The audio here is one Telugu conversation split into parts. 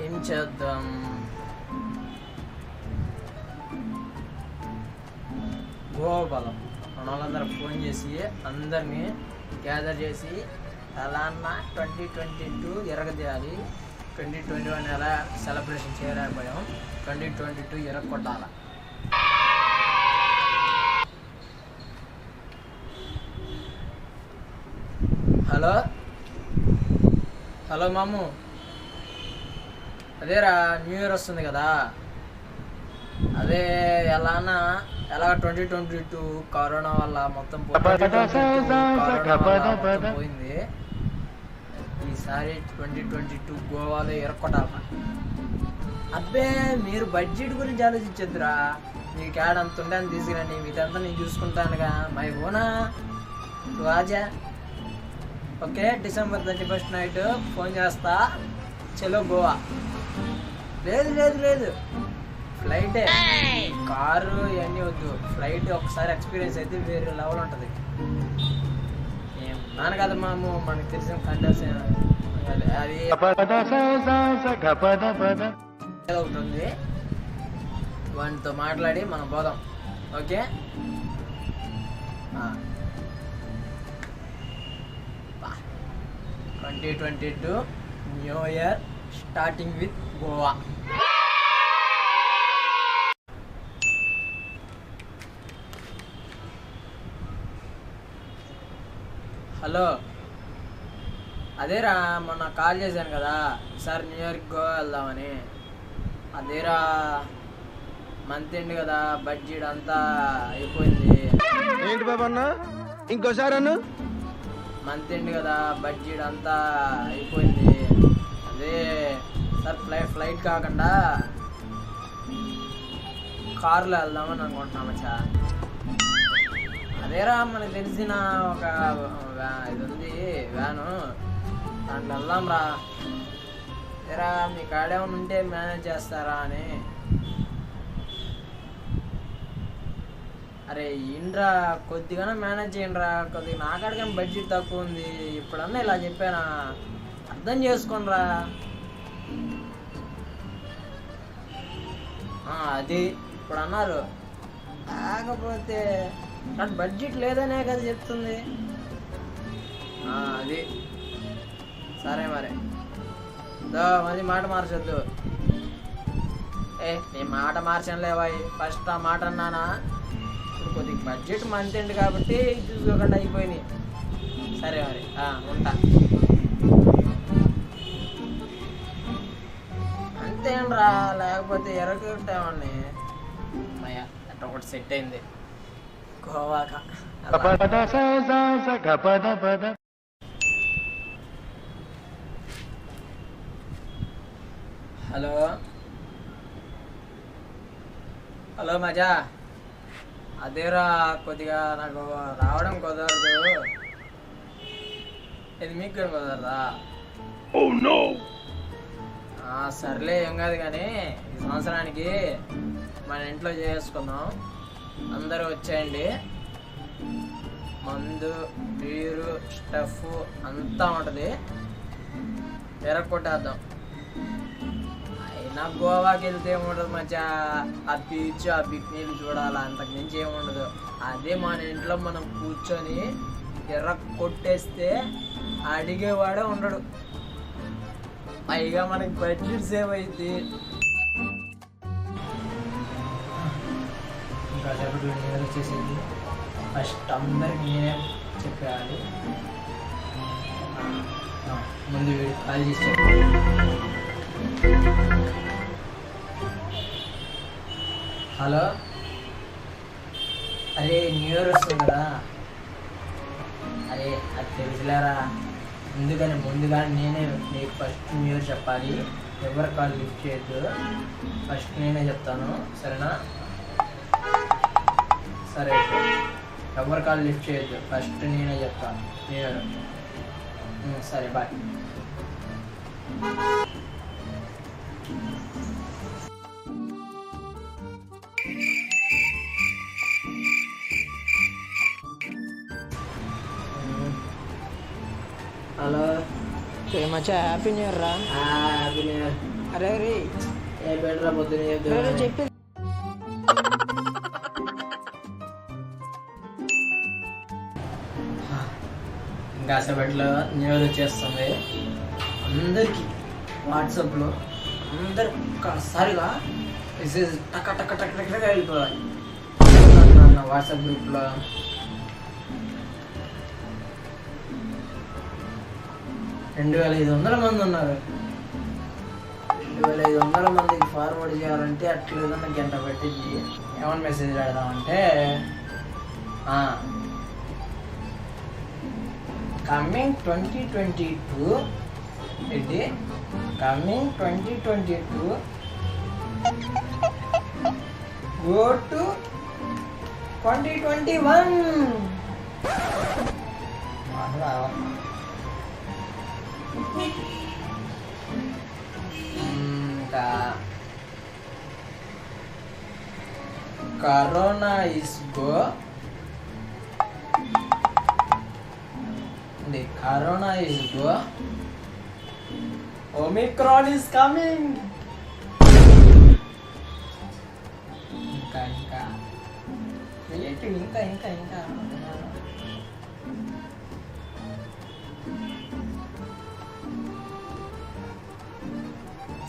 ఏం చేద్దాం? గోవా బలం మన వాళ్ళందరూ ఫోన్ చేసి అందరినీ గ్యాదర్ చేసి ఎలా అన్న 2022 ఎరగదీయాలి. 2021 ఎలా సెలబ్రేషన్ చేయలేకపోయాం, 2022 ఎరగొట్టాల. హలో హలో మాము, అదేరా న్యూ ఇయర్ వస్తుంది కదా, అదే ఎలాగ 2022 కరోనా వల్ల మొత్తం పోయింది. ఈసారి 2022 గోవాలో ఎరక్కొట్టాల. అబ్బే మీరు బడ్జెట్ గురించి ఆలోచించద్దురా, మీకు యాడ్ అంత ఉండే అని తీసుకురండి, మీదంతా నేను చూసుకుంటానుగా. My owner Raja. Okay, December 31 night phone చేస్తా, చలో గోవా. లేదు ఫ్లైటే, కారు ఇవన్నీ వద్దు, ఫ్లైట్ ఒకసారి ఎక్స్పీరియన్స్ అయితే వేరే లెవెల్ ఉంటుంది. ఏమన్నాను కదా మాము, మనకు తెలిసిన కండిషన్ అది ఒకటి ఉంది, వాటితో మాట్లాడి మనం పోదాం. Okay, 2022 new year starting with Goa. Hello, అదేరా మొన్న కాల్ చేశాను కదా సార్ న్యూ ఇయర్కి గోవా వెళ్దామని. అదేరా మంత్ ఎండ్ కదా, బడ్జెట్ అంతా అయిపోయింది. ఏంటి బాబా అన్న, ఇంకోసారి అన్న? మంత్ ఎండ్ కదా, బడ్జెట్ అంతా అయిపోయింది. అదే సార్ ఫ్లైట్ కాకుండా కారులో వెళ్దామని అనుకుంటున్నాము చా. అదేరా మనకు తెలిసిన ఒక ఇది ఉంది వ్యాను, దాంట్లో వెళ్దాం రా. అదేరా మీ కాడేమన్నా ఉంటే మేనేజ్ చేస్తారా అని. అరే ఏంట్రా, కొద్దిగానే మేనేజ్ చేయండిరా, కొద్దిగా నాకాడికి బడ్జెట్ తక్కువ ఉంది. ఇప్పుడన్నా ఇలా చెప్పానా, అర్థం చేసుకోండిరా. అది ఇప్పుడు అన్నారు, కాకపోతే నాకు బడ్జెట్ లేదనే కదా చెప్తుంది. అది సరే మరి, మళ్ళీ మాట మార్చొద్దు. నేను మాట మార్చాను లేవాయి, ఫస్ట్ ఆ మాట అన్నానా. ఇప్పుడు కొద్దిగా బడ్జెట్ మంత్ ఎండ్ కాబట్టి చూసుకోకుండా అయిపోయినాయి. సరే మరి ఉంటా. అంతేనరా, లేకపోతే ఎరగొట్టామని. అమ్మయ్య అట్ట ఒకటి సెట్ అయింది గోవాక. హలో హలో మజా, అదేరా కొద్దిగా నాకు రావడం కుదరదు. ఇది మీకు కుదరదా? సర్లే ఏం కాదు, కానీ ఈ సంవత్సరానికి మన ఇంట్లో చేసుకుందాం. అందరూ వచ్చేయండి, మందు బీరు స్టఫ్ అంతా ఉంటుంది, ఎరగొట్టేద్దాం. అయినా గోవాకి వెళ్తే ఏముంటుంది మచ్చా, ఆ బీచ్ ఆ బిక్నీలు చూడాలి, అంతకు మించి ఏముండదు. అదే మన ఇంట్లో మనం కూర్చొని ఎర్ర కొట్టేస్తే అడిగేవాడే ఉండడు, పైగా మనకి బడ్జెట్ సేవ్ అయింది. ఇంకా వచ్చేసింది, ఫస్ట్ అందరికి నేనే చెప్పేయాలి. ముందు కాల్ చేసి చెప్పాలి. హలో, అరే న్యూ ఇయర్ వస్తుంది కదా, అరే అది తెలుసులేరా, ముందుగానే నేనే నీకు ఫస్ట్ న్యూ ఇయర్ చెప్పాలి. ఎవరి కాల్ లిఫ్ట్ చేయొద్దు, ఫస్ట్ నేనే చెప్తాను, సరేనా? సరే, ఎవరి కాల్ లిఫ్ట్ చేయొద్దు, ఫస్ట్ నేనే చెప్తాను న్యూ ఇయర్. సరే బాయ్. హలో మచ్చా హ్యాపీ న్యూ ఇయర్ రా. అరే రే ఏ బెటర్ పొద్దున చెప్పి ఇంకా సేపట్లో న్యూ ఇయర్ వచ్చేస్తుంది. అందరికీ వాట్సాప్లో అందరు ఒక్కసారిగా మెసేజ్ టక టక టక టక వెళ్ళిపోవాలి. వాట్సాప్ గ్రూప్లో 2500 మంది ఉన్నారు. 2500 మందికి ఫార్వర్డ్ చేయాలంటే అట్లా ఏదన్నా గంట పట్టింది. ఏమన్నా మెసేజ్ పెడదామంటే కమింగ్ 2022 ఏంటి కమింగ్ 2022 గో టు 2021 ఇంకా corona is go corona is go Omicron is coming. ఇంకా ఇంకా ఇంకా ఇంకా ఇంకా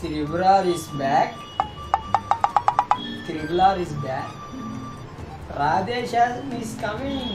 Tribhular is back. Tribhular is back. Radhesham is coming.